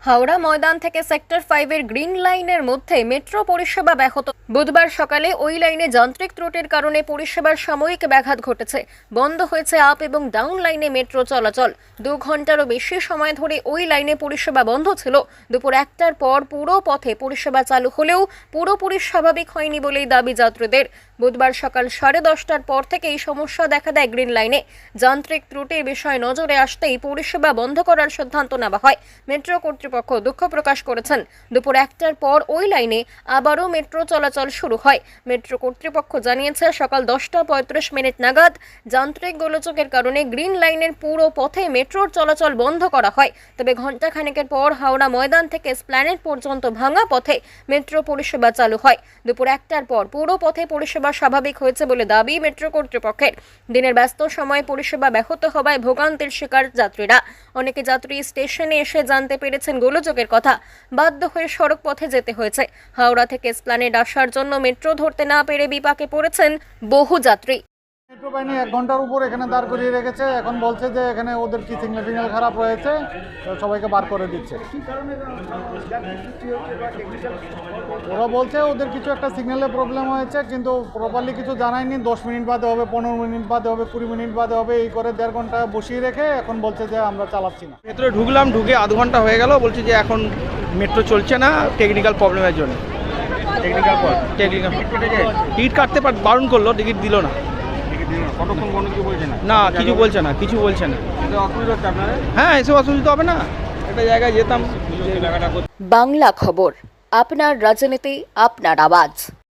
হাওড়া ময়দান থেকে সেক্টর 5 এর গ্রিন লাইনের মধ্যে মেট্রো পরিষেবা ব্যাহত। বুধবার সকালে ওই লাইনে যান্ত্রিক ত্রুটির কারণে পরিষেবার সাময়িক ব্যাঘাত ঘটেছে। বন্ধ হয়েছে আপ এবং ডাউন লাইনে মেট্রো চলাচল। 2 ঘন্টারও বেশি সময় ধরে ওই লাইনে পরিষেবা বন্ধ ছিল। দুপুর 1টার পর পুরো পথে পরিষেবা চালু হলেও পুরোপুরি স্বাভাবিক হয়নি বলেই দাবি যাত্রীদের। বুধবার সকাল 10:30টার পর থেকে এই সমস্যা দেখা দেয় গ্রিন লাইনে। যান্ত্রিক ত্রুটির বিষয় নজরে আসতেই পরিষেবা বন্ধ করার সিদ্ধান্ত নেওয়া হয়। মেট্রো কর্তৃপক্ষ দুঃখ প্রকাশ করেছেন। দুপুর 1টার পর ওই লাইনে আবারও মেট্রো চলাচল শুরু হয়। মেট্রো কর্তৃপক্ষ জানিয়েছে সকাল 10:35 নাগাদ যান্ত্রিক গোলযোগের কারণে গ্রিন লাইনের পুরো পথে মেট্রোর চলাচল বন্ধ করা হয়। তবে ঘণ্টাখানেকের পর হাওড়া ময়দান থেকে এসপ্ল্যানেড পর্যন্ত ভাঙা পথে মেট্রো পরিষেবা চালু হয়। দুপুর 1টার পর পুরো পথে পরিষেবা স্বাভাবিক হয়েছে বলে দাবি মেট্রো কর্তৃপক্ষের। দিনের ব্যস্ত সময়ে পরিষেবা ব্যাহত হওয়ায় ভোগান্তির শিকার যাত্রীরা। অনেকে যাত্রী স্টেশনে এসে জানতে পেরেছেন গোলযোগের কথা। বাধ্য হয়ে সড়ক পথে যেতে হয়েছে। হাওড়া থেকে এসপ্ল্যানেড আসার জন্য মেট্রো ধরতে না পেরে বিপাকে পড়েছেন বহু যাত্রী। মেট্রো বাহিনী 1 ঘন্টার উপর এখানে দাঁড় করিয়ে রেখেছে। এখন বলছে যে এখানে ওদের কি সিগন্যাল খারাপ রয়েছে, তো সবাইকে বার করে দিচ্ছে। ওরা বলছে ওদের কিছু একটা সিগন্যালে প্রবলেম হয়েছে, কিন্তু প্রপারলি কিছু জানায়নি। 10 মিনিট বাদে হবে, 15 মিনিট বাদে হবে, 20 মিনিট বাদে হবে, এই করে 1.5 ঘন্টা বসিয়ে রেখে এখন বলছে যে আমরা চালাচ্ছি না। ভেতরে ঢুকলাম, ঢুকে আধ ঘন্টা হয়ে গেল, বলছে যে এখন মেট্রো চলছে না টেকনিক্যাল প্রবলেমের জন্য। টিকিট কাটতে বারণ করলো, টিকিট দিল না। কতক্ষণ কোনো কিছু বলছে না? না, কিছু বলছে না। অসুবিধা হচ্ছে আপনারা? হ্যাঁ, এসব অসুবিধা হবে না। একটা জায়গায় যেতাম। বাংলা খবর, আপনার রাজনীতি, আপনার আওয়াজ।